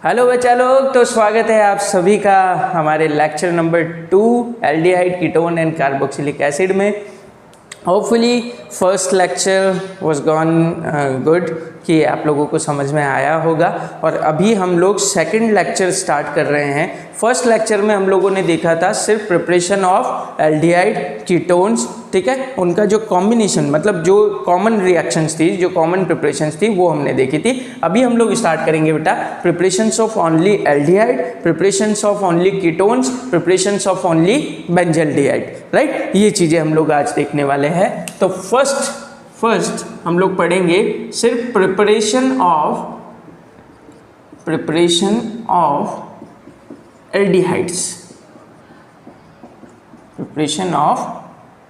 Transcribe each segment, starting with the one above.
Hello बच्चा लोग, तो स्वागत है आप सभी का हमारे lecture number 2 aldehyde ketone and carboxylic acid में। Hopefully first lecture was gone good, कि आप लोगों को समझ में आया होगा। और अभी हम लोग सेकंड लेक्चर स्टार्ट कर रहे हैं। फर्स्ट लेक्चर में हम लोगों ने देखा था सिर्फ प्रिपरेशन ऑफ एल्डिहाइड कीटोन्स, ठीक है, उनका जो कॉम्बिनेशन मतलब जो कॉमन रिएक्शंस थी, जो कॉमन प्रिपरेशंस थी वो हमने देखी थी। अभी हम लोग स्टार्ट करेंगे बेटा preparations of only aldehyde, preparations of only ketones, preparations of only benzaldehyde, right. ये चीज़ें हम लोग आज देखने वाले हैं। तो फर्स्ट हम लोग पढ़ेंगे सिर्फ preparation of aldehydes, preparation of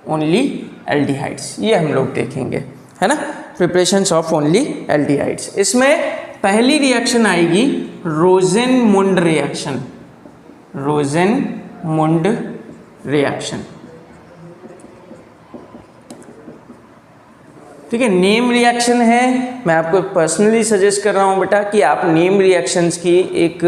only aldehydes, ये हम लोग देखेंगे, है ना। Preparations of only aldehydes. इसमें पहली रिएक्शन आएगी रोजेनमुंड रिएक्शन, रोजेनमुंड रिएक्शन, ठीक है। नेम रिएक्शन है। मैं आपको पर्सनली सजेस्ट कर रहा हूँ बेटा कि आप नेम रिएक्शंस की एक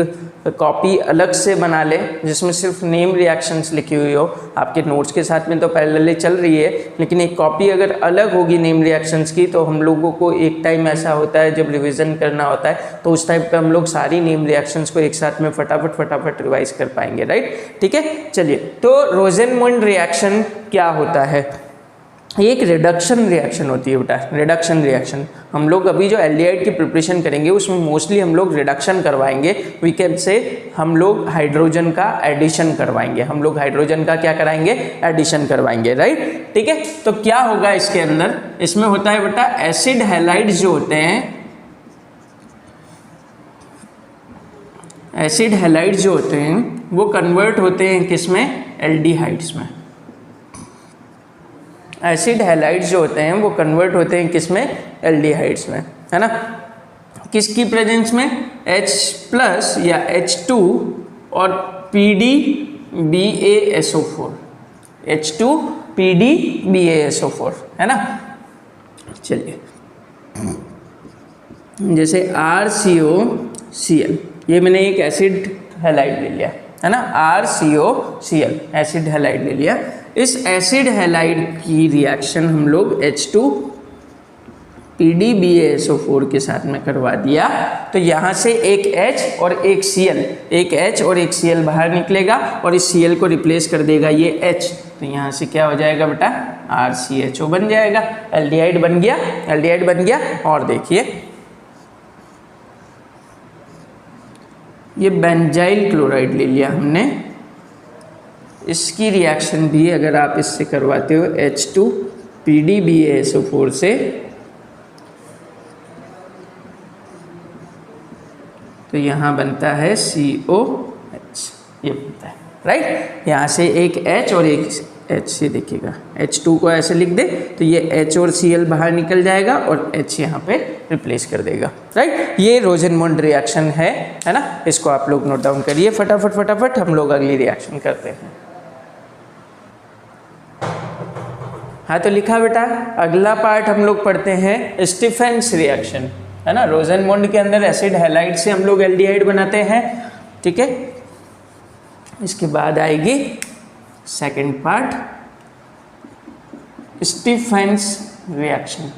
कॉपी अलग से बना लें, जिसमें सिर्फ नेम रिएक्शंस लिखी हुई हो। आपके नोट्स के साथ में तो पैरेलल चल रही है, लेकिन एक कॉपी अगर अलग होगी नेम रिएक्शंस की, तो हम लोगों को एक टाइम ऐसा होता है जब रिवीजन करना होता है, तो उस टाइम पे हम लोग सारी नेम रिएक्शंस को एक साथ में फटाफट रिवाइज कर पाएंगे, राइट, ठीक है। चलिए, तो रोजेनमुंड रिएक्शन क्या होता है? ये एक रिडक्शन रिएक्शन होती है बेटा, रिडक्शन रिएक्शन। हम लोग अभी जो एल्डिहाइड की प्रिपरेशन करेंगे उसमें मोस्टली हम लोग रिडक्शन करवाएंगे। वी कैन से हम लोग हाइड्रोजन का एडिशन करवाएंगे, हम लोग हाइड्रोजन का क्या कराएंगे? एडिशन करवाएंगे, राइट, ठीक है। तो क्या होगा इसके अंदर? इसमें होता है बेटा एसिड हैलाइड्स जो होते हैं, एसिड हैलाइड्स जो होते हैं वो कन्वर्ट होते हैं किसमें? एल्डिहाइड्स में। एसिड हैलाइड्स जो होते हैं वो कन्वर्ट होते हैं किसमें? एल्डिहाइड्स में, है ना। किसकी प्रेजेंस में? H+ या H2 और PDBaSO4, H2PDBaSO4, है ना। चलिए, जैसे RCOCl, ये मैंने एक एसिड हैलाइड ले लिया, है ना, RCOCl एसिड हैलाइड ले लिया। इस एसिड हैलाइड की रिएक्शन हम लोग H2PDBaSO4 के साथ में करवा दिया, तो यहाँ से एक H और एक Cl, एक H और एक Cl बाहर निकलेगा और इस Cl को रिप्लेस कर देगा ये H। तो यहाँ से क्या हो जाएगा बेटा? RCHO बन जाएगा, एल्डिहाइड बन गया, एल्डिहाइड बन गया। और देखिए ये बेंजाइल क्लोराइड ले लिया हमने, इसकी रिएक्शन भी अगर आप इससे करवाते हो H2PDBaSO4 से, तो यहाँ बनता है COH, ये बनता है, राइट। यहाँ से एक H और एक H, से देखिएगा H2 को ऐसे लिख दे तो ये H और Cl बाहर निकल जाएगा और H यहाँ पे रिप्लेस कर देगा, राइट। ये रोजेनमुंड रिएक्शन है ना। इसको आप लोग नोट डाउन करिए फटाफट, हम लोग अगली रिएक्शन करते हैं। हाँ, तो लिखा बेटा। अगला पार्ट हम लोग पढ़ते हैं स्टीफेंस रिएक्शन, है ना। रोजेनमुंड के अंदर एसिड हैलाइड से हम लोग एल्डिहाइड बनाते हैं, ठीक है। इसके बाद आएगी सेकंड पार्ट, स्टीफेंस रिएक्शन।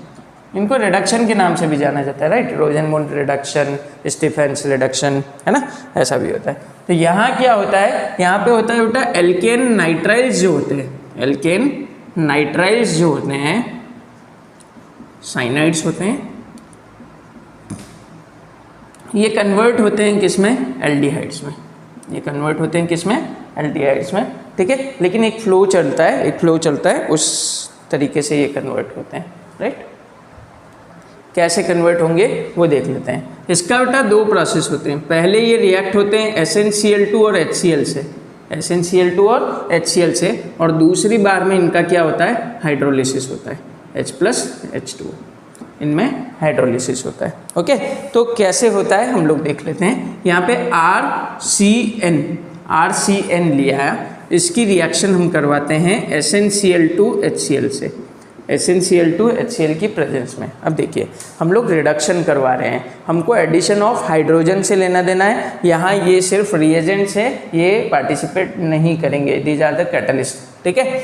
इनको रिडक्शन के नाम से भी जाना जाता है, राइट। रोजेनमुंड रिडक्शन, स्टीफेंस रिडक्शन, है ना, ऐसा भी होता है। तो यहाँ क्या होता है? यहाँ पे होता है बेटा एल्केन नाइट्राइल्स जो होते हैं, एल्केन नाइट्राइल्स जो होते हैं, साइनाइड्स होते हैं, ये कन्वर्ट होते हैं किसमें? एल्डिहाइड्स में। ये कन्वर्ट होते हैं किसमें? एल्डिहाइड्स में, ठीक है। लेकिन एक फ्लो चलता है, उस तरीके से ये कन्वर्ट होते हैं, राइट। कैसे कन्वर्ट होंगे वो देख लेते हैं। इसका बेटा दो प्रोसेस होते हैं। पहले ये रिएक्ट होते हैं SnCl2 और HCl से, SnCl2 और HCl से, और दूसरी बार में इनका क्या होता है? हाइड्रोलिसिस होता है, H+H2, इनमें हाइड्रोलिसिस होता है, ओके। तो कैसे होता है हम लोग देख लेते हैं। यहाँ पे RCN लिया है, इसकी रिएक्शन हम करवाते हैं SnCl2 HCl से। SnCl2 HCl की प्रेजेंस में। अब देखिए हम लोग रिडक्शन करवा रहे हैं, हमको एडिशन ऑफ हाइड्रोजन से लेना देना है। यहाँ ये सिर्फ रिएजेंट्स है, ये पार्टिसिपेट नहीं करेंगे, दीज आर द कैटलिस्ट। ठीक है,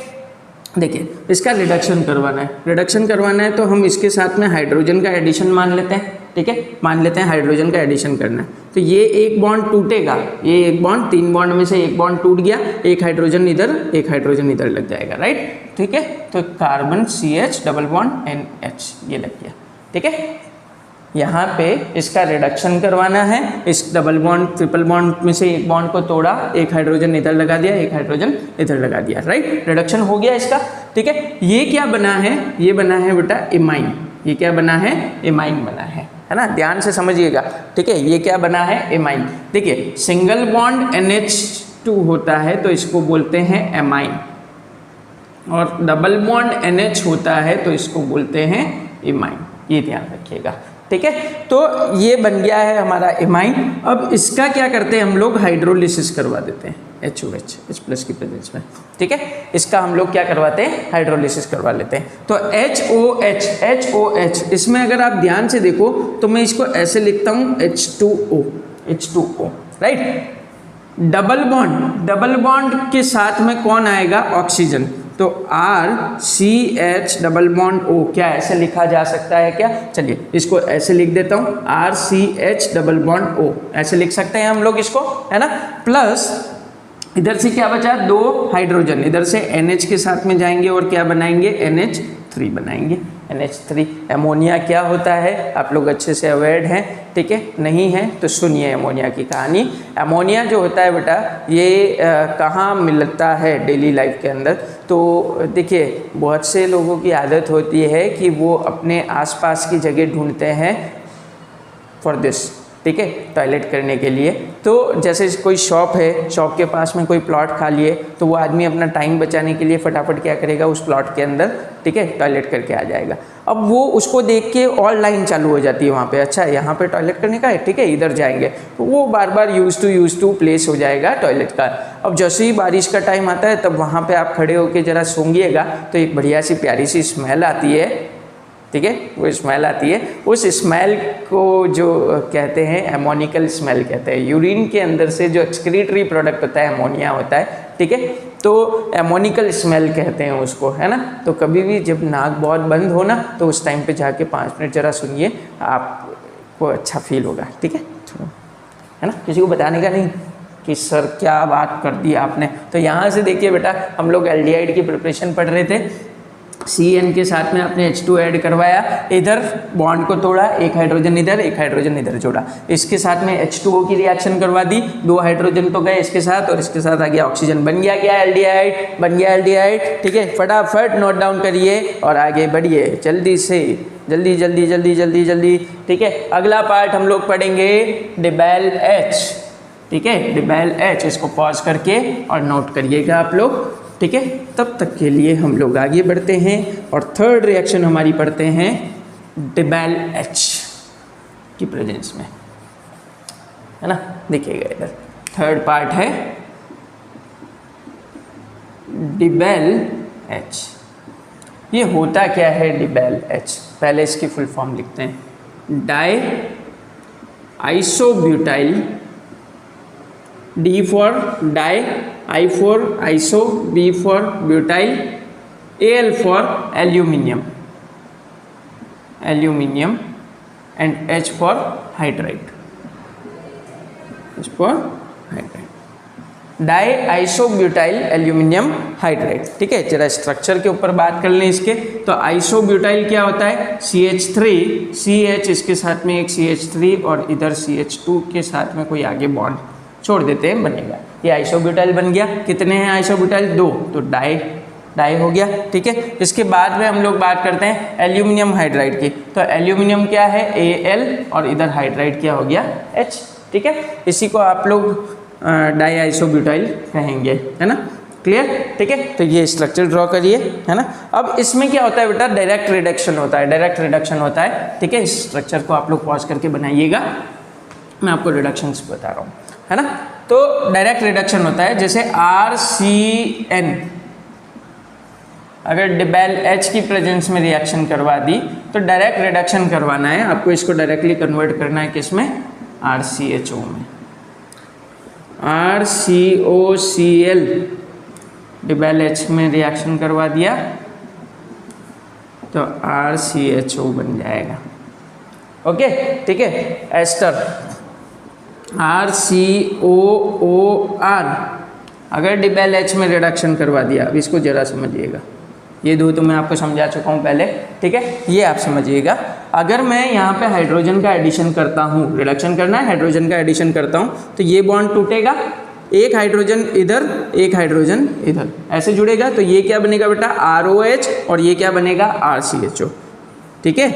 देखिए इसका रिडक्शन करवाना है, रिडक्शन करवाना है तो हम इसके साथ में हाइड्रोजन का एडिशन मान लेते हैं। ठीक है, मान लेते हैं हाइड्रोजन का एडिशन करना है, तो ये एक बॉन्ड टूटेगा, ये एक बॉन्ड, 3 बॉन्ड में से एक बॉन्ड टूट गया, एक हाइड्रोजन इधर एक हाइड्रोजन इधर लग जाएगा, राइट। ठीक है, तो carbon CH double bond NH ये लग गया। ठीक है, यहाँ पे इसका रिडक्शन करवाना है, इस डबल बॉन्ड ट्रिपल बॉन्ड में से एक बॉन्ड को तोड़ा, एक हाइड्रोजन इधर लगा दिया, एक हाइड्रोजन इधर लगा दिया, राइट। रिडक्शन हो गया इसका। ठीक है, ये क्या बना है, ये बना है बेटा इमाइन। ये क्या बना है, इमाइन बना है ना, ध्यान से समझिएगा। ठीक है, ये क्या बना है, इमाइन। देखिए सिंगल बॉन्ड NH2 होता है तो इसको बोलते हैं एमाइन, और डबल बॉन्ड NH होता है तो इसको बोलते हैं इमाइन, ये ध्यान रखिएगा। ठीक है, तो ये बन गया है हमारा इमाइन। अब इसका क्या करते हैं हम लोग, हाइड्रोलिसिस करवा देते हैं HOH H+ की प्रेजेंस में। ठीक है, इसका हम लोग क्या करवाते हैं, हाइड्रोलिसिस करवा लेते हैं। तो HOH इसमें अगर आप ध्यान से देखो तो मैं इसको ऐसे लिखता हूँ H2O, राइट। डबल बॉन्ड के साथ में कौन आएगा, ऑक्सीजन, तो RCH डबल बॉन्ड O, क्या ऐसे लिखा जा सकता है क्या, चलिए इसको ऐसे लिख देता हूँ, RCH डबल बॉन्ड O ऐसे लिख सकते हैं हम लोग इसको, है ना। प्लस इधर से क्या बचा, 2 हाइड्रोजन इधर से NH के साथ में जाएंगे और क्या बनाएंगे, NH3 बनाएंगे, NH3। एमोनिया क्या होता है, आप लोग अच्छे से अवेयर हैं। ठीक है, नहीं है तो सुनिए एमोनिया की कहानी। एमोनिया जो होता है बेटा, ये कहाँ मिलता है डेली लाइफ के अंदर, तो देखिए बहुत से लोगों की आदत होती है कि वो अपने आसपास की जगह ढूंढते हैं फॉर दिस। ठीक है, टॉयलेट करने के लिए। तो जैसे कोई शॉप है, शॉप के पास में कोई प्लॉट खाली है, तो वो आदमी अपना टाइम बचाने के लिए फटाफट क्या करेगा, उस प्लॉट के अंदर, ठीक है, टॉयलेट करके आ जाएगा। अब वो उसको देख के और लाइन चालू हो जाती है वहाँ पे, अच्छा यहाँ पे टॉयलेट करने का है, ठीक है इधर जाएंगे, तो वो बार बार यूज टू प्लेस हो जाएगा टॉयलेट का। अब जैसे ही बारिश का टाइम आता है तब वहाँ पे आप खड़े होकर ज़रा सूंघिएगा तो एक बढ़िया सी प्यारी सी स्मेल आती है। ठीक है, वो स्मेल आती है, उस स्मेल को जो कहते हैं एमोनिकल स्मेल कहते हैं। यूरिन के अंदर से जो एक्सक्रीटरी प्रोडक्ट होता है एमोनिया होता है, ठीक है, तो एमोनिकल स्मेल कहते हैं उसको, है ना। तो कभी भी जब नाक बहुत बंद हो ना, तो उस टाइम पे जाके 5 मिनट जरा सुनिए, आपको अच्छा फील होगा। ठीक है ना, किसी को बताने का नहीं कि सर क्या बात कर दी आपने। तो यहाँ से देखिए बेटा, हम लोग एल्डिहाइड की प्रिपरेशन पढ़ रहे थे, CN के साथ में आपने H2 ऐड करवाया, इधर बॉन्ड को तोड़ा, एक हाइड्रोजन इधर एक हाइड्रोजन इधर जोड़ा, इसके साथ में H2O की रिएक्शन करवा दी, 2 हाइड्रोजन तो गए इसके साथ और इसके साथ आ गया ऑक्सीजन, बन गया क्या, एल्डिहाइड, बन गया एल्डिहाइड। ठीक है, फटाफट नोट डाउन करिए और आगे बढ़िए जल्दी से, जल्दी जल्दी जल्दी जल्दी जल्दी। ठीक है, अगला पार्ट हम लोग पढ़ेंगे डिबेल H। ठीक है, डिबेल H, इसको पॉज करके और नोट करिएगा आप लोग। ठीक है, तब तक के लिए हम लोग आगे बढ़ते हैं और थर्ड रिएक्शन हमारी पढ़ते हैं डिबेल H की प्रेजेंस में, है ना। देखिएगा इधर थर्ड पार्ट है डिबेल H। ये होता क्या है डिबेल H, पहले इसकी फुल फॉर्म लिखते हैं, di isobutyl, D for di, I for iso, B for butyl, Al for aluminium and H for hydride, die isobutyl aluminium hydride. ठीक है, जरा स्ट्रक्चर के ऊपर बात कर लें इसके। तो आइसोब्यूटाइल क्या होता है, CH3, CH इसके साथ में एक CH3 और इधर CH2 के साथ में कोई आगे बॉन्ड छोड़ देते हैं, बनेगा ये आइसोब्यूटाइल बन गया। कितने हैं आइसोब्यूटाइल, 2, तो डाई हो गया। ठीक है, इसके बाद में हम लोग बात करते हैं एल्यूमिनियम हाइड्राइड की। तो एल्यूमिनियम क्या है, Al, और इधर हाइड्राइड क्या हो गया, H। ठीक है, इसी को आप लोग डाई आइसोब्यूटाइल कहेंगे, है ना, क्लियर। ठीक है, तो ये स्ट्रक्चर ड्रॉ करिए, है ना। अब इसमें क्या होता है बेटा, डायरेक्ट रिडक्शन होता है, ठीक है। इस स्ट्रक्चर को आप लोग पॉज करके बनाइएगा, मैं आपको रिडक्शंस बता रहा हूँ, है ना। तो डायरेक्ट रिडक्शन होता है, जैसे RCN अगर डिबेल एच की प्रेजेंस में रिएक्शन करवा दी तो डायरेक्ट रिडक्शन करवाना है आपको, इसको डायरेक्टली कन्वर्ट करना है किस में, RCHO में। RCOCl डिबेल एच में रिएक्शन करवा दिया तो RCHO बन जाएगा। ओके ठीक है। एस्टर RCOOR अगर डिबेल एच में रिडक्शन करवा दिया, अब इसको जरा समझिएगा, ये दो तो मैं आपको समझा चुका हूँ पहले, ठीक है। ये आप समझिएगा, अगर मैं यहाँ पे हाइड्रोजन का एडिशन करता हूँ, रिडक्शन करना है, हाइड्रोजन का एडिशन करता हूँ तो ये बॉन्ड टूटेगा, एक हाइड्रोजन इधर एक हाइड्रोजन इधर ऐसे जुड़ेगा, तो ये क्या बनेगा बेटा ROH और ये क्या बनेगा RCHO, ठीक है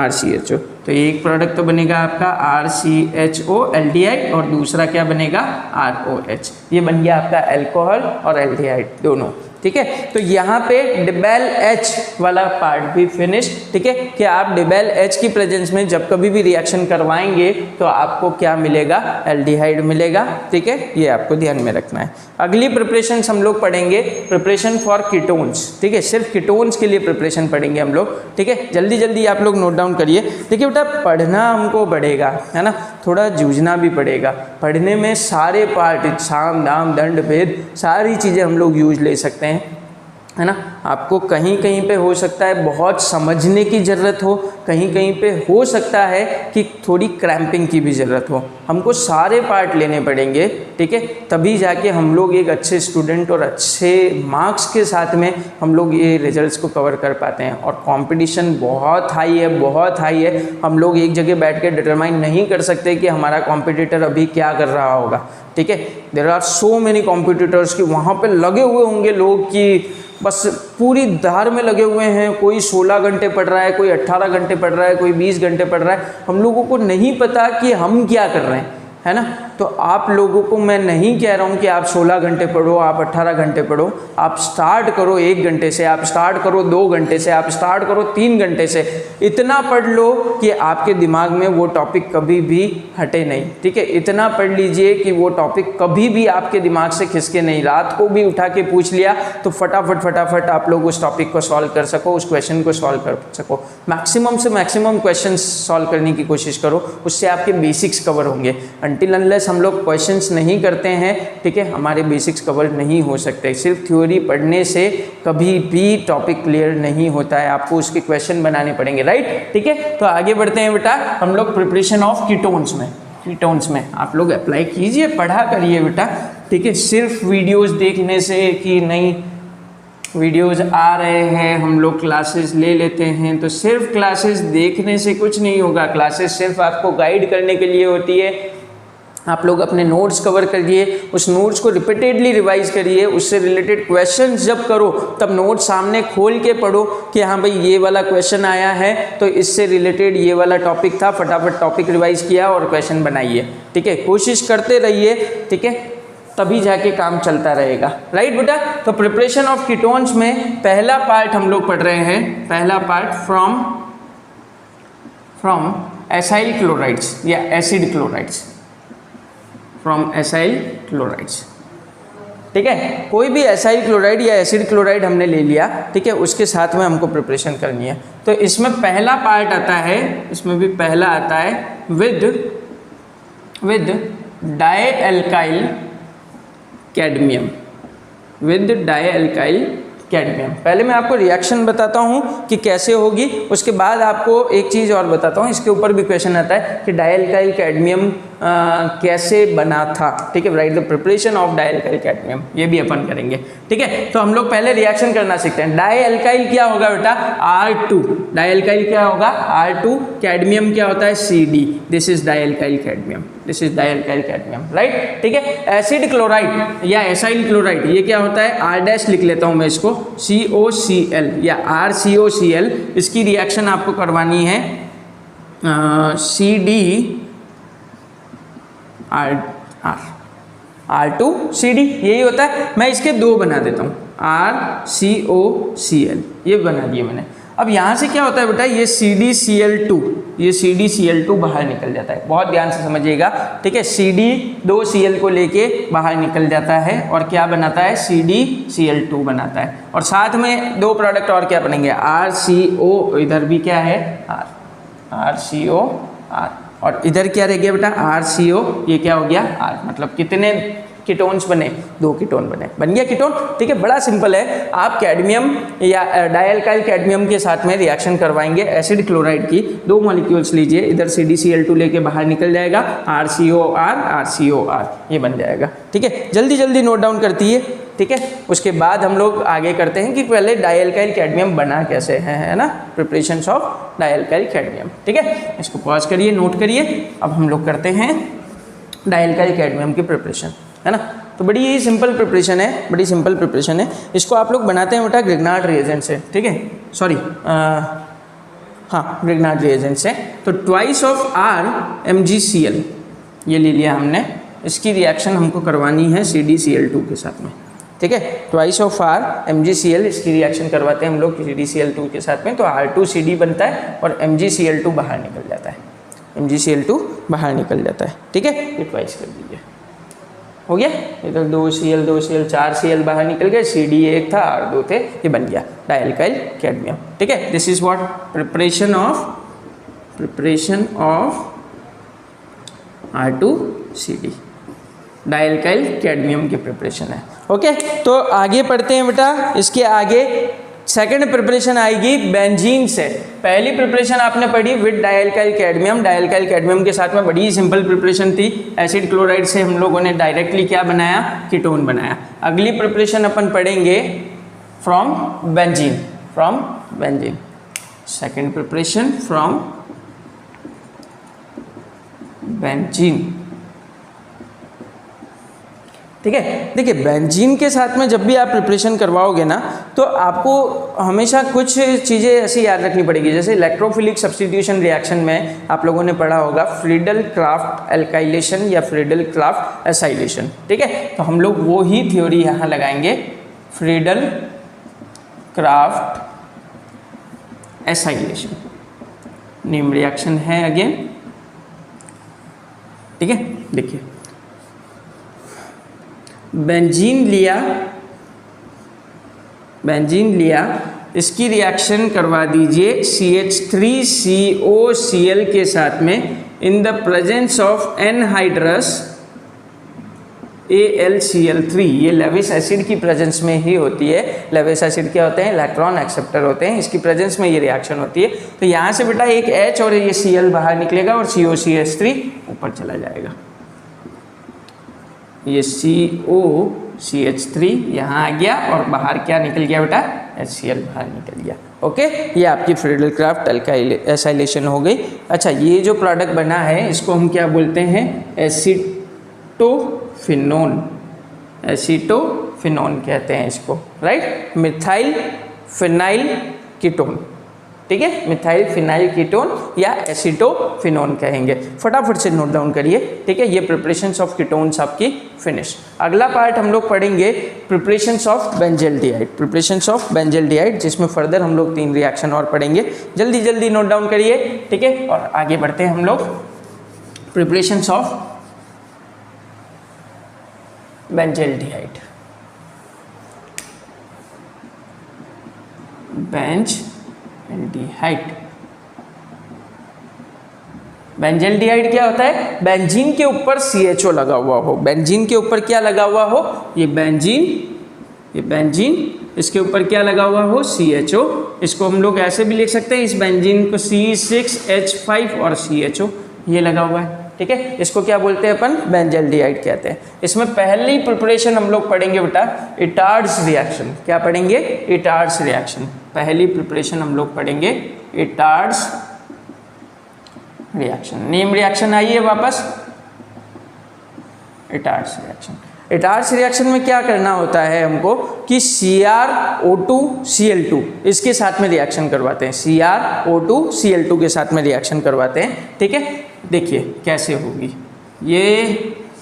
RCHO। तो एक प्रोडक्ट तो बनेगा आपका RCHO एल्डिहाइड और दूसरा क्या बनेगा ROH, ये बन गया आपका अल्कोहल और एल्डिहाइड दोनों, ठीक है। तो यहाँ पे डिबेल एच वाला पार्ट भी फिनिश, ठीक है, कि आप डिबेल एच की प्रेजेंस में जब कभी भी रिएक्शन करवाएंगे तो आपको क्या मिलेगा, एल्डिहाइड मिलेगा, ठीक है, ये आपको ध्यान में रखना है। अगली प्रिपरेशन हम लोग पढ़ेंगे प्रिपरेशन फॉर कीटोन्स, ठीक है, सिर्फ कीटोन्स के लिए प्रिपरेशन पढ़ेंगे हम लोग, ठीक है। जल्दी जल्दी आप लोग नोट डाउन करिए। देखिए बेटा पढ़ना हमको पड़ेगा, है ना, थोड़ा जूझना भी पड़ेगा। पढ़ने में सारे पार्ट, साम दाम दंड भेद सारी चीज़ें हम लोग यूज ले सकते हैं, है ना। आपको कहीं कहीं पे हो सकता है बहुत समझने की ज़रूरत हो, कहीं कहीं पे हो सकता है कि थोड़ी क्रैम्पिंग की भी ज़रूरत हो, हमको सारे पार्ट लेने पड़ेंगे, ठीक है, तभी जाके हम लोग एक अच्छे स्टूडेंट और अच्छे मार्क्स के साथ में हम लोग ये रिजल्ट्स को कवर कर पाते हैं। और कंपटीशन बहुत हाई है, बहुत हाई है, हम लोग एक जगह बैठ के डिटरमाइन नहीं कर सकते कि हमारा कॉम्पिटिटर अभी क्या कर रहा होगा, ठीक है। There are so many competitors कि वहाँ पे लगे हुए होंगे लोग कि बस पूरी धार में लगे हुए हैं, कोई 16 घंटे पढ़ रहा है, कोई 18 घंटे पढ़ रहा है, कोई 20 घंटे पढ़ रहा है, हम लोगों को नहीं पता कि हम क्या कर रहे हैं, है ना। तो आप लोगों को मैं नहीं कह रहा हूँ कि आप 16 घंटे पढ़ो, आप 18 घंटे पढ़ो, आप स्टार्ट करो 1 घंटे से, आप स्टार्ट करो 2 घंटे से, आप स्टार्ट करो 3 घंटे से, इतना पढ़ लो कि आपके दिमाग में वो टॉपिक कभी भी हटे नहीं, ठीक है। इतना पढ़ लीजिए कि वो टॉपिक कभी भी आपके दिमाग से खिसके नहीं, रात को भी उठा के पूछ लिया तो फटाफट आप लोग उस टॉपिक को सॉल्व कर सको, उस क्वेश्चन को सॉल्व कर सको। मैक्सिमम से मैक्सिमम क्वेश्चन सॉल्व करने की कोशिश करो, उससे आपके बेसिक्स कवर होंगे। अनटिल अनलेस हम लोग क्वेश्चंस नहीं करते हैं, ठीक है, हमारे बेसिक्स कवर नहीं हो सकते। सिर्फ थ्योरी पढ़ने से कभी भी टॉपिक क्लियर नहीं होता है, आपको उसके क्वेश्चन बनाने पड़ेंगे, राइट, ठीक है। तो आगे बढ़ते हैं बेटा, हम लोग प्रिपरेशन ऑफ कीटोन्स में, कीटोन्स में आप लोग अप्लाई कीजिए, पढ़ा करिए बेटा, ठीक है। सिर्फ वीडियोज़ देखने से कि नहीं वीडियोज़ आ रहे हैं हम लोग क्लासेस ले लेते हैं, तो सिर्फ क्लासेस देखने से कुछ नहीं होगा। क्लासेस सिर्फ आपको गाइड करने के लिए होती है। आप लोग अपने नोट्स कवर करिए, उस नोट्स को रिपीटेडली रिवाइज करिए, उससे रिलेटेड क्वेश्चंस जब करो तब नोट्स सामने खोल के पढ़ो कि हाँ भाई ये वाला क्वेश्चन आया है तो इससे रिलेटेड ये वाला टॉपिक था, फटाफट टॉपिक रिवाइज किया और क्वेश्चन बनाइए, ठीक है। कोशिश करते रहिए, ठीक है, तभी जाके काम चलता रहेगा, राइट बेटा। तो प्रिपरेशन ऑफ कीटोन्स में पहला पार्ट हम लोग पढ़ रहे हैं, पहला पार्ट फ्रॉम एसाइल क्लोराइड्स या acid chlorides, from acyl chlorides, ठीक है। कोई भी एसाइल क्लोराइड या एसिड क्लोराइड हमने ले लिया, ठीक है, उसके साथ में हमको प्रिपरेशन करनी है। तो इसमें पहला पार्ट आता है, इसमें भी पहला आता है विद डाईएल्काइल कैडमियम, विद डाईएल्काइल कैडमियम। पहले मैं आपको रिएक्शन बताता हूँ कि कैसे होगी, उसके बाद आपको एक चीज़ और बताता हूँ, इसके ऊपर भी क्वेश्चन आता है कि डाईएल्काइल कैडमियम कैसे बना था, ठीक है, right the preparation of dialkyl cadmium, ये भी अपन करेंगे, ठीक है। तो हम लोग पहले रिएक्शन करना सीखते हैं। डाईएल्काइल क्या होगा बेटा, R2, डाईएल्काइल क्या होगा R2, कैडमियम क्या होता है CD, this is dialkyl cadmium, this is dialkyl cadmium, right, ठीक है। एसिड क्लोराइड या एसाइल क्लोराइड ये क्या होता है, R' लिख लेता हूँ मैं इसको, COCl या RCOCl, इसकी रिएक्शन आपको करवानी है CD R2CD, यही होता है। मैं इसके दो बना देता हूँ, RCOCl, ये बना दिए मैंने। अब यहाँ से क्या होता है बेटा, ये CdCl2, ये CdCl2 बाहर निकल जाता है, बहुत ध्यान से समझिएगा, ठीक है। CD2Cl को लेके बाहर निकल जाता है और क्या बनाता है, CdCl2 बनाता है। और साथ में दो प्रोडक्ट और क्या बनेंगे, RCO, इधर भी क्या है RCOR, और इधर क्या रह गया बेटा RCO, ये क्या हो गया R, मतलब कितने कीटोन्स बने, 2 कीटोन बन गया कीटोन, ठीक है। बड़ा सिंपल है। आप कैडमियम या डायल्काइल कैडमियम के साथ में रिएक्शन करवाएंगे एसिड क्लोराइड की, 2 मॉलिक्यूल्स लीजिए, इधर CdCl2 लेके बाहर निकल जाएगा, RCOR, ये बन जाएगा, ठीक है। जल्दी जल्दी नोट डाउन करती है, ठीक है। उसके बाद हम लोग आगे करते हैं कि पहले डायल्काइल कैडमियम बना कैसे है ना, प्रिपरेशंस ऑफ डायल्काइल कैडमियम, ठीक है। इसको पॉज करिए, नोट करिए। अब हम लोग करते हैं डायल्काइल कैडमियम की प्रिपरेशन, है ना। तो बड़ी ही सिंपल प्रिपरेशन है, बड़ी सिंपल प्रिपरेशन है। इसको आप लोग बनाते हैं बेटा ग्रिग्नार्ड रिएजेंट से, ठीक है, सॉरी हाँ ग्रिग्नार्ड रिएजेंट से। तो ट्वाइस ऑफ RMgCl ये ले लिया हमने, इसकी रिएक्शन हमको करवानी है CdCl2 के साथ में, ठीक है। ट्वाइस ऑफ RMgCl इसकी रिएक्शन करवाते हैं हम लोग CdCl2 के साथ में, तो R2CD बनता है और MgCl2 बाहर निकल जाता है, MgCl2 बाहर निकल जाता है, ठीक है। ये ट्वाइस कर दीजिए, हो गया। इधर 2Cl 4Cl बाहर निकल गए, CD एक था, R2 थे, ये बन गया डायल्काइल कैडमियम, ठीक है। This is what preparation of R2CD, dialkyl cadmium की प्रिपरेशन है, ओके। तो आगे पढ़ते हैं बेटा, इसके आगे सेकंड प्रिपरेशन आएगी बेंजीन से। पहली प्रिपरेशन आपने पढ़ी विद डायल्काइल कैडमियम, डायल्काइल कैडमियम के साथ में बड़ी सिंपल प्रिपरेशन थी, एसिड क्लोराइड से हम लोगों ने डायरेक्टली क्या बनाया, कीटोन बनाया। अगली प्रिपरेशन अपन पढ़ेंगे from benzene, second preparation from benzene, ठीक है। देखिए बेंजीन के साथ में जब भी आप प्रिपरेशन करवाओगे ना, तो आपको हमेशा कुछ चीज़ें ऐसी याद रखनी पड़ेगी, जैसे इलेक्ट्रोफिलिक सब्स्टिट्यूशन रिएक्शन में आप लोगों ने पढ़ा होगा फ्रीडल क्राफ्ट एल्काइलेशन या फ्रीडल क्राफ्ट एसाइलेशन, ठीक है। तो हम लोग वो ही थ्योरी यहाँ लगाएंगे, Friedel Crafts acylation, name reaction है अगेन, ठीक है। देखिए बेंजीन लिया, इसकी रिएक्शन करवा दीजिए CH3COCl के साथ में in the presence of anhydrous AlCl3। ये लेविस एसिड की प्रेजेंस में ही होती है। लेविस एसिड क्या होते हैं, इलेक्ट्रॉन एक्सेप्टर होते हैं, इसकी प्रेजेंस में ये रिएक्शन होती है। तो यहाँ से बेटा एक H और ये Cl बाहर निकलेगा और COCH3 ऊपर चला जाएगा, ये COCH3 यहाँ आ गया और बाहर क्या निकल गया बेटा, HCl बाहर निकल गया, ओके। ये आपकी फ्रीडल क्राफ्ट एसाइलेशन हो गई। अच्छा, ये जो प्रोडक्ट बना है इसको हम क्या बोलते हैं, एसीटोफिनोन कहते हैं इसको, राइट। मिथाइल फिनाइल कीटोन, ठीक है, मिथाइल फिनाइल कीटोन या एसीटोफिनोन कहेंगे। फटाफट से नोट डाउन करिए, ठीक है। ये प्रिपरेशंस ऑफ कीटोन्स आपकी फिनिश। अगला पार्ट हम लोग पढ़ेंगे प्रिपरेशंस ऑफ बेंजल्डिहाइड, जिसमें फर्दर हम लोग 3 रिएक्शन और पढ़ेंगे। जल्दी जल्दी नोट डाउन करिए, ठीक है। और आगे बढ़ते हैं हम लोग प्रिपरेशंस ऑफ बेंजल्डिहाइड, बेंजल्डिहाइड क्या होता है, बेंजीन के ऊपर CHO लगा हुआ हो, बेंजीन के ऊपर क्या लगा हुआ हो, ये बेंजीन, इसके ऊपर क्या लगा हुआ हो, CHO। इसको हम लोग ऐसे भी लिख सकते हैं, इस बेंजीन को C6H5 और CHO ये लगा हुआ है, ठीक है। इसको क्या बोलते हैं अपन, बेंजल्डिहाइड कहते हैं। इसमें पहली प्रिपरेशन हम लोग पढ़ेंगे बेटा इटार्ड्स रिएक्शन। क्या पढ़ेंगे, इटार्ड्स रिएक्शन। पहली प्रिपरेशन हम लोग पढ़ेंगे इटार्ड्स रिएक्शन। नेम रिएक्शन आइए वापस, इटार्ड्स रिएक्शन। इटार्ड्स रिएक्शन में क्या करना होता है हमको कि CrO2Cl2 इसके साथ में रिएक्शन करवाते हैं, CrO2Cl2 के साथ में रिएक्शन करवाते हैं, ठीक है। देखिए कैसे होगी, ये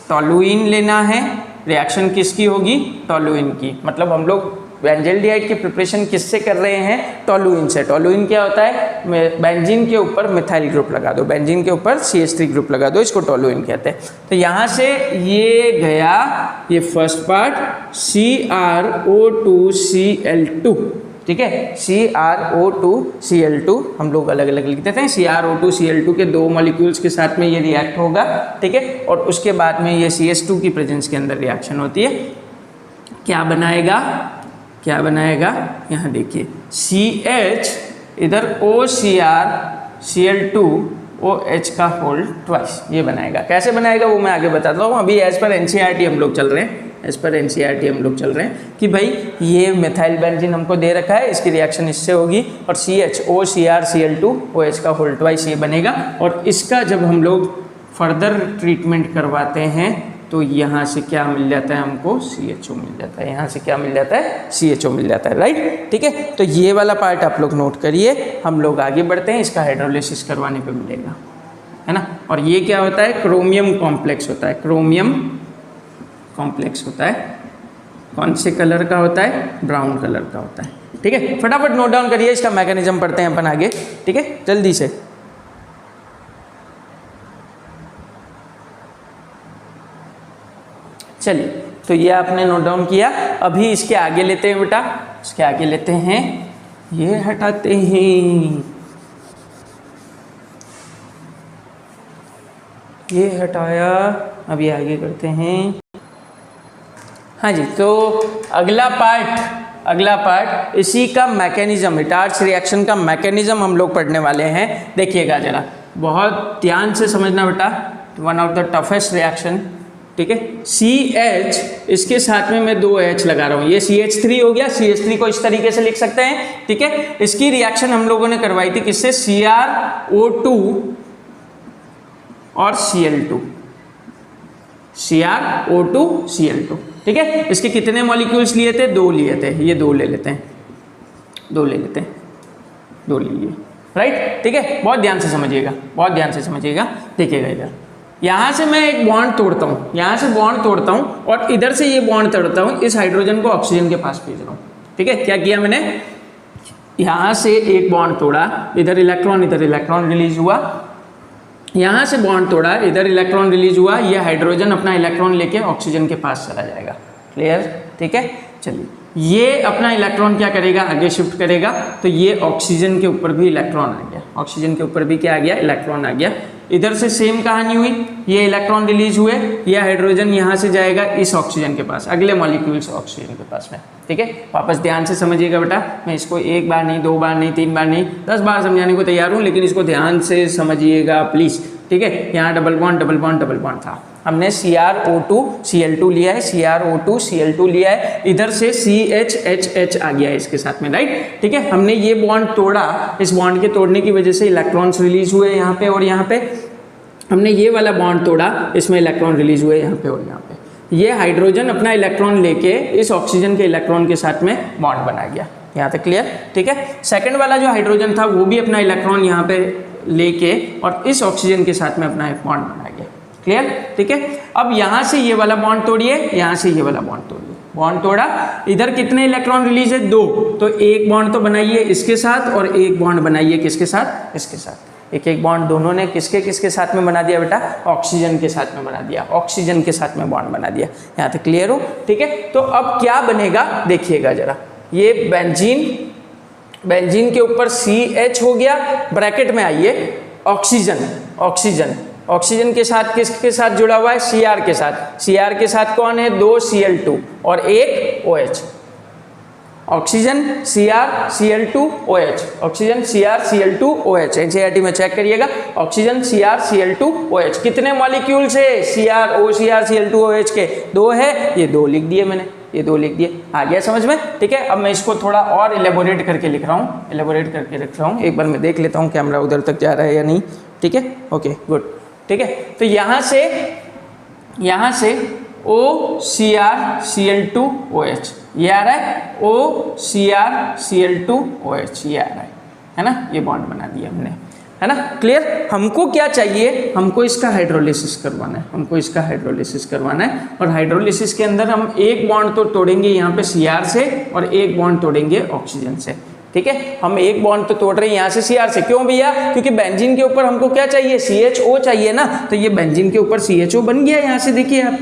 टोलुइन लेना है, रिएक्शन किसकी होगी, टोलुइन की। मतलब हम लोग बेंजल्डिहाइड की प्रिपरेशन किससे कर रहे हैं? टोलुइन से। टोलुइन क्या होता है? बेंजीन के ऊपर मिथाइल ग्रुप लगा दो, बेंजीन के ऊपर CH3 ग्रुप लगा दो, इसको टोलुइन कहते हैं। तो यहाँ से ये गया ये फर्स्ट पार्ट CrO2Cl2, ठीक है, CrO2Cl2 हम लोग अलग अलग लिख देते हैं। CrO2Cl2 के 2 मॉलिक्यूल्स के साथ में ये रिएक्ट होगा, ठीक है, और उसके बाद में ये CH2 की प्रेजेंस के अंदर रिएक्शन होती है। क्या बनाएगा? क्या बनाएगा? यहाँ देखिए CH इधर OCrCl2OH का होल ट्वाइस, ये बनाएगा। कैसे बनाएगा वो मैं आगे बताता हूँ। अभी एज पर NCERT हम लोग चल रहे हैं, एज पर NCERT हम लोग चल रहे हैं कि भाई ये मिथाइल बेंजीन हमको दे रखा है, इसकी रिएक्शन इससे होगी और CH OCrCl2OH का होल ट्वाइस ये बनेगा। और इसका जब हम लोग फर्दर ट्रीटमेंट करवाते हैं तो यहाँ से क्या मिल जाता है हमको? CHO मिल जाता है। यहाँ से क्या मिल जाता है? CHO मिल जाता है, राइट, ठीक है। तो ये वाला पार्ट आप लोग नोट करिए। हम लोग आगे बढ़ते हैं, इसका हाइड्रोलिसिस करवाने पे मिलेगा, है ना। और ये क्या होता है? क्रोमियम कॉम्प्लेक्स होता है, क्रोमियम कॉम्प्लेक्स होता है। कौन से कलर का होता है? ब्राउन कलर का होता है, ठीक है। फटाफट नोट डाउन करिए, इसका मैकेनिज्म पढ़ते हैं अपन आगे, ठीक है, जल्दी से। चलिए, तो ये आपने नोट डाउन किया। अभी इसके आगे लेते हैं बेटा, इसके आगे लेते हैं, ये हटाते हैं, ये हटाया, अभी आगे करते हैं। हाँ जी, तो अगला पार्ट इसी का मैकेनिज्म, इटार्च रिएक्शन का मैकेनिज्म हम लोग पढ़ने वाले हैं। देखिएगा जरा, बहुत ध्यान से समझना बेटा, one of the toughest reaction, ठीक है। CH इसके साथ में मैं 2 H लगा रहा हूँ, ये CH3 हो गया। CH3 को इस तरीके से लिख सकते हैं, ठीक है। इसकी रिएक्शन हम लोगों ने करवाई थी किससे? CrO2 और Cl2, CrO2Cl2, ठीक है। इसके कितने मॉलिक्यूल्स लिए थे? 2 लिए थे। ये 2 ले लेते हैं, 2 ले लेते हैं, 2 ले लिए, राइट, ठीक है। बहुत ध्यान से समझिएगा, बहुत ध्यान से समझिएगा। देखिएगा इधर, यहाँ से मैं एक बॉन्ड तोड़ता हूँ, यहाँ से बॉन्ड तोड़ता हूँ और इधर से ये बॉन्ड तोड़ता हूँ, इस हाइड्रोजन को ऑक्सीजन के पास भेज रहा हूँ, ठीक है। क्या किया मैंने? यहाँ से एक बॉन्ड तोड़ा, इधर इलेक्ट्रॉन रिलीज हुआ, यहाँ से बॉन्ड तोड़ा, इधर इलेक्ट्रॉन रिलीज हुआ, ये हाइड्रोजन अपना इलेक्ट्रॉन लेके ऑक्सीजन के पास चला जाएगा, क्लियर, ठीक है। चलिए, ये अपना इलेक्ट्रॉन क्या करेगा? आगे शिफ्ट करेगा, तो ये ऑक्सीजन के ऊपर भी इलेक्ट्रॉन आ गया, ऑक्सीजन के ऊपर भी क्या आ गया? इलेक्ट्रॉन आ गया। इधर से सेम कहानी हुई, ये इलेक्ट्रॉन रिलीज हुए, ये हाइड्रोजन यहाँ से जाएगा इस ऑक्सीजन के पास, अगले मॉलिक्यूल्स ऑक्सीजन के पास में, ठीक है। वापस ध्यान से समझिएगा बेटा, मैं इसको 1 बार नहीं, 2 बार नहीं, 3 बार नहीं, 10 बार समझाने को तैयार हूँ, लेकिन इसको ध्यान से समझिएगा प्लीज़, ठीक है। यहाँ डबल बॉन्ड था, हमने CrO2Cl2 लिया है, CrO2Cl2 लिया है, इधर से CHHH आ गया है इसके साथ में, राइट, ठीक है। हमने ये बॉन्ड तोड़ा, इस बॉन्ड के तोड़ने की वजह से इलेक्ट्रॉन्स रिलीज हुए यहाँ पे और यहाँ पे। हमने ये वाला बॉन्ड तोड़ा, इसमें इलेक्ट्रॉन रिलीज हुए यहाँ पे और यहाँ पे। ये हाइड्रोजन अपना इलेक्ट्रॉन लेके इस ऑक्सीजन के इलेक्ट्रॉन के साथ में बॉन्ड बना गया, यहाँ तक क्लियर, ठीक है। सेकंड वाला जो हाइड्रोजन था वो भी अपना इलेक्ट्रॉन यहाँ पे लेके और इस ऑक्सीजन के साथ में अपना एक बॉन्ड बना गया, क्लियर, ठीक है। अब यहाँ से ये वाला बॉन्ड तोड़िए, यहाँ से ये वाला बॉन्ड तोड़िए, बॉन्ड तोड़ा, इधर कितने इलेक्ट्रॉन रिलीज है? 2, तो एक बॉन्ड तो बनाइए इसके साथ और एक बॉन्ड बनाइए किसके साथ? इसके साथ। एक बॉन्ड दोनों ने किसके साथ में बना दिया बेटा? ऑक्सीजन के साथ में बना दिया, ऑक्सीजन के साथ में बॉन्ड बना दिया। यहाँ तक क्लियर हो, ठीक है। तो अब क्या बनेगा देखिएगा जरा, ये बेंजीन के ऊपर CH हो गया, ब्रैकेट में आइए ऑक्सीजन के साथ किसके साथ जुड़ा हुआ है? Cr के साथ। Cr के साथ कौन है? 2 Cl2 और 1 OH। Oxygen CrCl2OH, oxygen CrCl2OH, NCERT में चेक करिएगा, ऑक्सीजन CrCl2OH। कितने मॉलिक्यूल्स है? CrCl2OH के 2 है, ये 2 लिख दिए मैंने, ये 2 लिख दिए। आ गया समझ में, ठीक है। अब मैं इसको थोड़ा और एलेबोरेट करके लिख रहा हूँ, एक बार मैं देख लेता हूँ कैमरा उधर तक जा रहा है या नहीं, ठीक है, ओके गुड, ठीक है। तो यहाँ से OCrCl2OH ये आ रहा है, OCrCl2OH ये आ रहा है ना, ये बॉन्ड बना दिया हमने। है ना, क्लियर। हमको क्या चाहिए, हमको इसका हाइड्रोलिसिस करवाना है, हमको इसका हाइड्रोलिसिस करवाना है। और हाइड्रोलिसिस के अंदर हम एक बॉन्ड तो तोड़ेंगे यहाँ पे Cr से और एक बॉन्ड तोड़ेंगे ऑक्सीजन से, ठीक है। हम एक बॉन्ड तो तोड़ रहे हैं यहाँ से Cr से, क्यों भैया, क्योंकि बेंजीन के ऊपर हमको क्या चाहिए, CHO चाहिए ना, तो ये बेंजीन के ऊपर CHO बन गया यहाँ से, देखिए आप,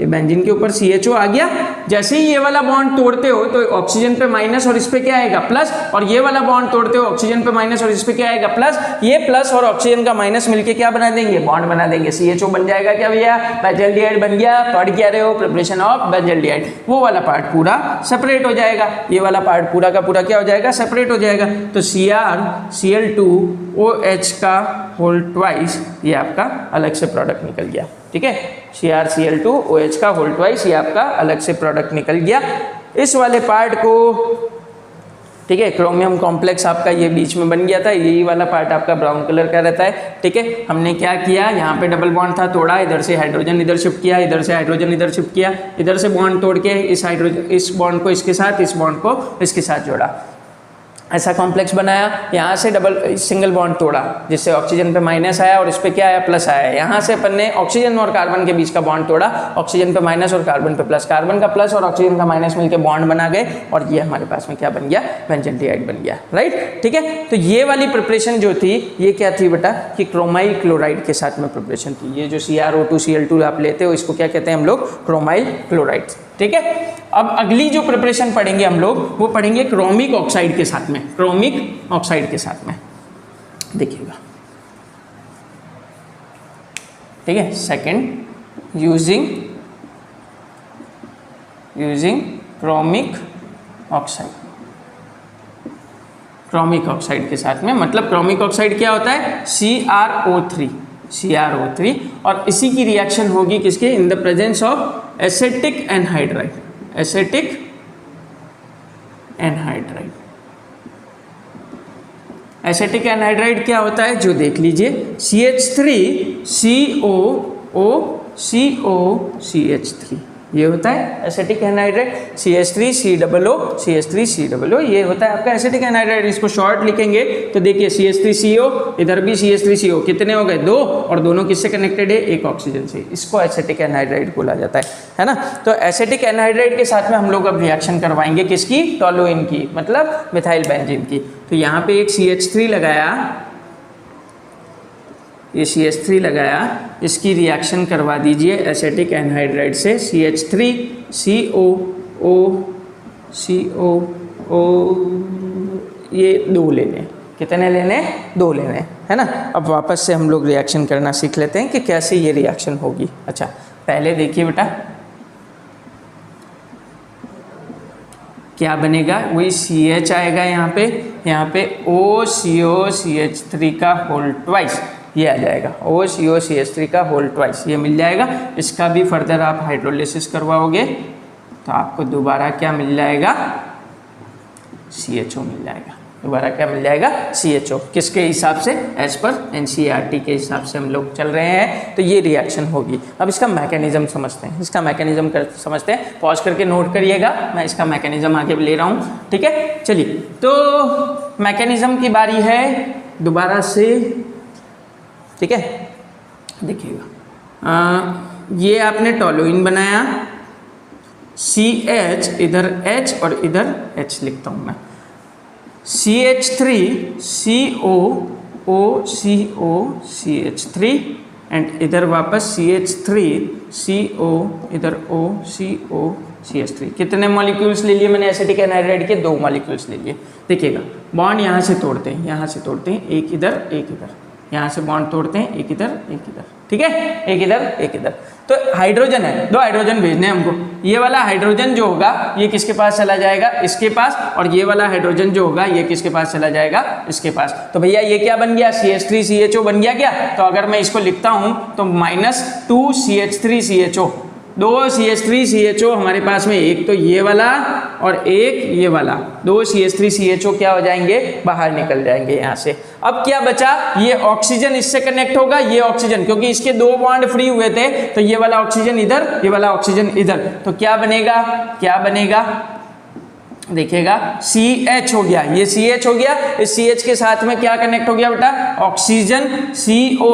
ये बेंजीन के ऊपर CHO आ गया। जैसे ही ये वाला बॉन्ड तोड़ते हो तो ऑक्सीजन पे माइनस और इस पे क्या आएगा, प्लस, और ये वाला बॉन्ड तोड़ते हो ऑक्सीजन पे माइनस और इस पे क्या आएगा, प्लस। ये प्लस और ऑक्सीजन का माइनस मिलके क्या बना देंगे, बॉन्ड बना देंगे, CHO बन जाएगा क्या भैया, बेंजल्डिहाइड बन गया। पढ़ क्या रहे हो, प्रिपरेशन ऑफ बेंजल्डिहाइड। वो वाला पार्ट पूरा सेपरेट हो जाएगा, ये वाला पार्ट पूरा का पूरा क्या हो जाएगा, सेपरेट हो जाएगा। तो CrCl2OH का होल ट्वाइस ये आपका अलग से प्रोडक्ट निकल गया, ठीक है। CrCl2OH का होल ट्वाइस ये आपका अलग से प्रोडक्ट निकल गया। इस वाले पार्ट को, ठीक है, क्रोमियम कॉम्प्लेक्स आपका ये बीच में बन गया था, यही वाला पार्ट आपका ब्राउन कलर का रहता है, ठीक है। हमने क्या किया, यहाँ पे डबल बॉन्ड था, तोड़ा, इधर से हाइड्रोजन इधर शिफ्ट किया, इधर से हाइड्रोजन इधर शिफ्ट किया, इधर से बॉन्ड तोड़ के इस हाइड्रोजन, इस बॉन्ड को इसके साथ, इस बॉन्ड को इसके साथ जोड़ा, ऐसा कॉम्प्लेक्स बनाया। यहाँ से डबल सिंगल बॉन्ड तोड़ा, जिससे ऑक्सीजन पे माइनस आया और इस पे क्या आया, प्लस आया। यहाँ से अपन ने ऑक्सीजन और कार्बन के बीच का बॉन्ड तोड़ा, ऑक्सीजन पे माइनस और कार्बन पे प्लस, कार्बन का प्लस और ऑक्सीजन का माइनस मिलकर बॉन्ड बना गए, और ये हमारे पास में क्या बन गया, बेंजल्डिहाइड बन गया, राइट, ठीक है। तो ये वाली प्रिपरेशन जो थी ये क्या थी बेटा, कि क्रोमाइल क्लोराइड के साथ में प्रिपरेशन थी। ये जो CrO2Cl2 आप लेते हो इसको क्या कहते हैं हम लोग, क्रोमाइल क्लोराइड, ठीक है। अब अगली जो प्रिपरेशन पढ़ेंगे हम लोग वो पढ़ेंगे क्रोमिक ऑक्साइड के साथ में, क्रोमिक ऑक्साइड के साथ में, देखिएगा, ठीक है। Second, using chromic oxide, chromic oxide के साथ में, मतलब क्रोमिक ऑक्साइड क्या होता है, CrO3, और इसी की रिएक्शन होगी किसके, in the presence of acetic anhydride, acetic anhydride. Acetic anhydride क्या होता है, जो देख लीजिए, CH3COOCOCH3 ये होता है एसिटिक एनहाइड्राइड, CH3COO ये होता है आपका एसिटिक एनहाइड्राइड। इसको शॉर्ट लिखेंगे तो देखिए CH3CO, इधर भी CH3CO, कितने हो गए, 2, और दोनों किससे कनेक्टेड है, एक ऑक्सीजन से। इसको एसिटिक एनहाइड्राइड बोला जाता है ना। तो एसिटिक एनहाइड्राइड के साथ में हम लोग अब रिएक्शन करवाएंगे किसकी, टोलुइन की, मतलब मिथाइल बेंजीन की। तो यहाँ पे एक CH3 लगाया, ये CH3 लगाया, इसकी रिएक्शन करवा दीजिए एसिटिक एनहाइड्राइड से, CH3COO ये 2 लेने, कितने लेने, 2 लेने, है ना। अब वापस से हम लोग रिएक्शन करना सीख लेते हैं कि कैसे ये रिएक्शन होगी। अच्छा, पहले देखिए बेटा क्या बनेगा, वही CH आएगा यहाँ पे OCOCH3 का होल ट्वाइस ये आ जाएगा, OCOCH3 का होल ट्वाइस ये मिल जाएगा। इसका भी फर्दर आप हाइड्रोलिसिस करवाओगे तो आपको दोबारा क्या मिल जाएगा, CHO मिल जाएगा। दोबारा क्या मिल जाएगा, CHO। किसके हिसाब से, एज पर NCERT के हिसाब से हम लोग चल रहे हैं। तो ये रिएक्शन होगी। अब इसका मैकेनिज्म समझते हैं, इसका मैकेनिज्म समझते हैं। पॉज करके नोट करिएगा, मैं इसका मैकेनिज्म आगे ले रहा हूँ, ठीक है। चलिए, तो मैकेनिज्म की बारी है दोबारा से, ठीक है। देखिएगा, ये आपने टोलुइन बनाया, CH इधर H और इधर H लिखता हूँ मैं, CH3COOCOCH3 एंड इधर वापस CH3CO इधर OCOCH3। कितने मॉलिक्यूल्स ले लिए मैंने एसिटिक एनहाइड्राइड के, 2 मॉलिक्यूल्स ले लिए। देखिएगा, बॉन्ड यहाँ से तोड़ते हैं, यहाँ से तोड़ते हैं, एक इधर एक इधर, यहाँ से बॉन्ड तोड़ते हैं, एक इधर एक इधर, ठीक है, एक इधर एक इधर। तो हाइड्रोजन है, 2 हाइड्रोजन भेजने हैं हमको। ये वाला हाइड्रोजन जो होगा ये किसके पास चला जाएगा, इसके पास, और ये वाला हाइड्रोजन जो होगा ये किसके पास चला जाएगा, इसके पास। तो भैया ये क्या बन गया, CH3CHO बन गया क्या। तो अगर मैं इसको लिखता हूँ तो -2 CH3CHO, 2 CH3CHO हमारे पास में, एक तो ये वाला और एक ये वाला, 2 CH3CHO क्या हो जाएंगे, बाहर निकल जाएंगे यहाँ से। अब क्या बचा, ये ऑक्सीजन इससे कनेक्ट होगा, ये ऑक्सीजन, क्योंकि इसके 2 बॉन्ड फ्री हुए थे, तो ये वाला ऑक्सीजन इधर, ये वाला ऑक्सीजन इधर, तो क्या बनेगा, क्या बनेगा, देखिएगा CH हो गया, ये CH हो गया, इस CH के साथ में क्या कनेक्ट हो गया बेटा, ऑक्सीजन CO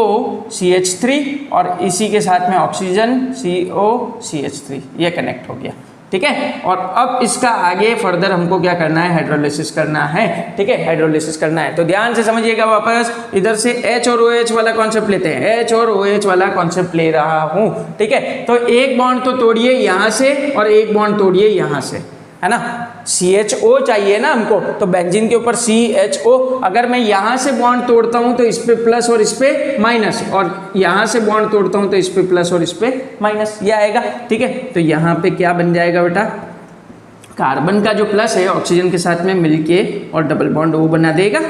CH3 और इसी के साथ में ऑक्सीजन CO CH3 ये कनेक्ट हो गया, ठीक है। और अब इसका आगे फर्दर हमको क्या करना है, हाइड्रोलिसिस करना है, ठीक है, हाइड्रोलिसिस करना है। तो ध्यान से समझिएगा, वापस इधर से H और OH वाला कॉन्सेप्ट लेते हैं, H और OH वाला कॉन्सेप्ट ले रहा हूं, ठीक है। तो एक बॉन्ड तो तोड़िए यहां से और एक बॉन्ड तोड़िए यहां से, है ना, CHO चाहिए ना हमको, तो बेंजीन के ऊपर CHO, अगर मैं यहाँ से बॉन्ड तोड़ता हूँ तो इस पे प्लस और इस पे माइनस, और यहाँ से बॉन्ड तोड़ता हूँ तो इस पे प्लस और इस पे माइनस, ये आएगा, ठीक है। तो यहाँ पे क्या बन जाएगा बेटा, कार्बन का जो प्लस है ऑक्सीजन के साथ में मिलके और डबल बॉन्ड वो बना देगा,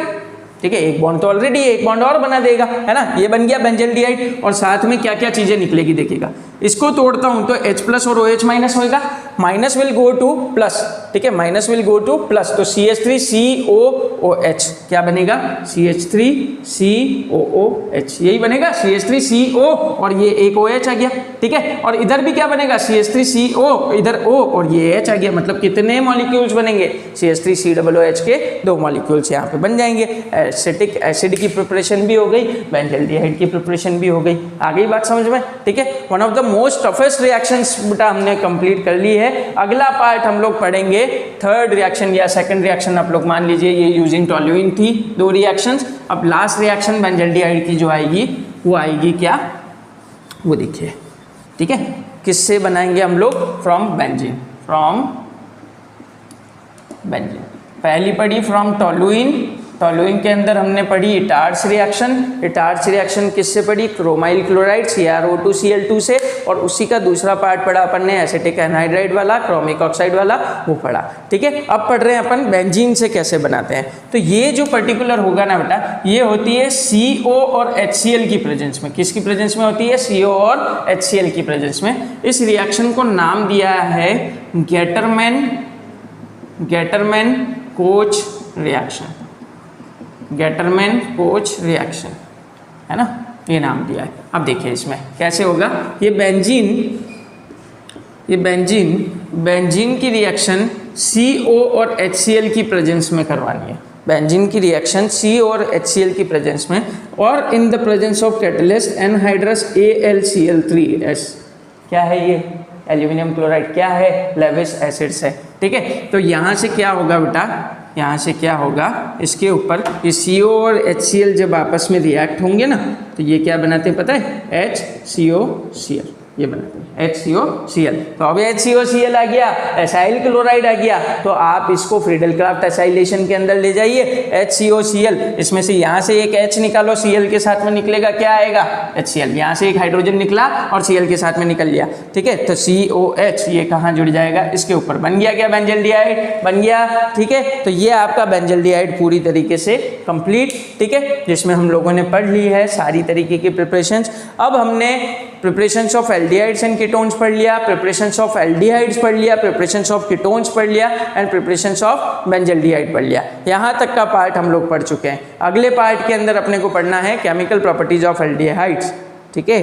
ठीक है। एक बॉन्ड तो ऑलरेडी, एक बॉन्ड और बना देगा, है ना, ये बन गया बेंजल्डिहाइड। और साथ में क्या क्या चीजें निकलेगी देखिएगा, इसको तोड़ता हूं तो H प्लस और OH माइनस होएगा, minus will go two plus, ठीक है, minus will go two plus, तो CH3COOH क्या बनेगा, CH3COOH यही बनेगा, CH3CO और ये एक OH आ गया, ठीक है। और इधर भी क्या बनेगा, CH3CO, इधर O और ये H आ गया, मतलब कितने मॉलिक्यूल्स बनेंगे, CH3COOH के 2 मॉलिक्यूल्स यहाँ पे बन जाएंगे। एसिटिक एसिड की प्रिपरेशन भी हो गई, बेंजल्डिहाइड की प्रिपरेशन भी हो गई, आ गई बात समझ में, ठीक है। One of the most toughest reactions बेटा हमने कंप्लीट कर ली है। अगला पार्ट हम लोग पढ़ेंगे थर्ड रिएक्शन या सेकंड रिएक्शन, आप लोग मान लीजिए ये यूजिंग टोल्यूइन थी 2 रिएक्शंस। अब लास्ट रिएक्शन बेंजल्डिहाइड की जो आएगी वो आएगी क्या, वो देखिए, ठीक है, किससे बनाएंगे हम लोग, फ्रॉम बेंजीन, फ्रॉम बेंजीन। पहली पढ़ी फ्रॉम टोल्यूइन, टोल्यूइन के अंदर हमने पढ़ी इटार्स रिएक्शन, इटार्स रिएक्शन किससे पढ़ी, क्रोमाइल क्लोराइड CrO2Cl2 से, और उसी का दूसरा पार्ट पढ़ा अपन ने एसिटिक एनहाइड्राइड वाला, क्रोमिक ऑक्साइड वाला, वो पढ़ा, ठीक है। अब पढ़ रहे हैं अपन बेंजीन से कैसे बनाते हैं। तो ये जो पर्टिकुलर होगा ना बेटा, ये होती है CO और HCl की प्रेजेंस में, किसकी प्रेजेंस में होती है, CO और HCl की प्रेजेंस में। इस रिएक्शन को नाम दिया है Gattermann coach reaction, Gattermann coach reaction, है ना, ये नाम दिया है। अब देखिए इसमें कैसे होगा, ये बेंजीन की रिएक्शन CO और HCl की प्रेजेंस में करवानी है, बेंजीन की रिएक्शन CO और HCl की प्रेजेंस में, और in the presence of catalyst anhydrous AlCl3S, क्या है ये, एल्यूमिनियम क्लोराइड, क्या है, लेविस एसिड से, ठीक है। तो यहाँ से क्या होगा बेटा, यहाँ से क्या होगा, इसके ऊपर ये CO और HCl जब आपस में रिएक्ट होंगे ना, तो ये क्या बनाते हैं पता है, HCOCl, ये बनाते हैं HCOCl। तो अब HCOCl आ गया, एसाइल क्लोराइड आ गया, तो आप इसको फ्रीडल-क्राफ्ट एसाइलेशन के अंदर ले जाइए, HCOCl, इसमें से यहाँ से एक H निकालो, Cl के साथ में निकलेगा, क्या आएगा, HCl, यहाँ से एक हाइड्रोजन निकला और Cl के साथ में निकल लिया, ठीक है। तो COH ये कहाँ जुड़ जाएगा, इसके ऊपर, बन गया क्या, बेंजल्डिहाइड बन गया, ठीक है। तो ये आपका बेंजल्डिहाइड पूरी तरीके से कंप्लीट, ठीक है, जिसमें हम लोगों ने पढ़ ली है सारी तरीके की प्रिपरेशंस। अब हमने preparations of aldehydes and ketones पढ़ लिया, प्रिपरेशंस ऑफ एल्डिहाइड्स पढ़ लिया, प्रिपरेशंस ऑफ कीटोन्स पढ़ लिया एंड प्रिपरेशंस ऑफ बेंजल्डिहाइड पढ़ लिया। यहाँ तक का पार्ट हम लोग पढ़ चुके हैं। अगले पार्ट के अंदर अपने को पढ़ना है केमिकल प्रॉपर्टीज ऑफ एल्डिहाइड्स, ठीक है,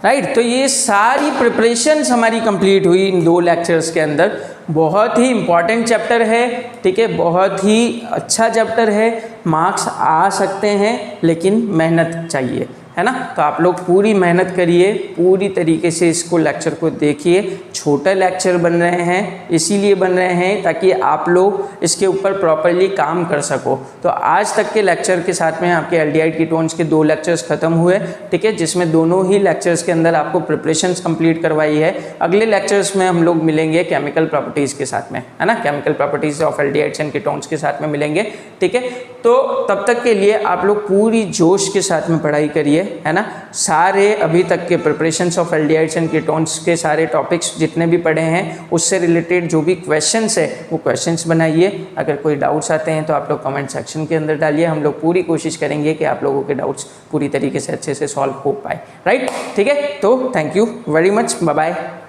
राइट। तो ये सारी प्रिपरेशंस हमारी कंप्लीट हुई इन 2 लेक्चर्स के अंदर। बहुत ही इंपॉर्टेंट चैप्टर है, ठीक है, बहुत ही अच्छा चैप्टर है, मार्क्स आ सकते हैं लेकिन मेहनत चाहिए, है ना। तो आप लोग पूरी मेहनत करिए, पूरी तरीके से इसको लेक्चर को देखिए। छोटे लेक्चर बन रहे हैं, इसीलिए बन रहे हैं ताकि आप लोग इसके ऊपर प्रॉपरली काम कर सको। तो आज तक के लेक्चर के साथ में आपके एल्डिहाइड कीटोन्स के 2 लेक्चर्स खत्म हुए, ठीक है, जिसमें दोनों ही लेक्चर्स के अंदर आपको प्रिपरेशंस कंप्लीट करवाई है। अगले लेक्चर्स में हम लोग मिलेंगे केमिकल प्रॉपर्टीज़ के साथ में, है ना, chemical properties of aldehydes and ketones के साथ में मिलेंगे, ठीक है। तो तब तक के लिए आप लोग पूरी जोश के साथ में पढ़ाई करिए, है ना। सारे अभी तक के preparations of aldehydes and ketones के सारे टॉपिक्स जितने भी पढ़े हैं उससे रिलेटेड जो भी क्वेश्चंस है वो क्वेश्चंस बनाइए। अगर कोई डाउट्स आते हैं तो आप लोग कमेंट सेक्शन के अंदर डालिए, हम लोग पूरी कोशिश करेंगे कि आप लोगों के डाउट्स पूरी तरीके से अच्छे से सॉल्व हो पाए, राइट, ठीक है। तो thank you very much, bye bye.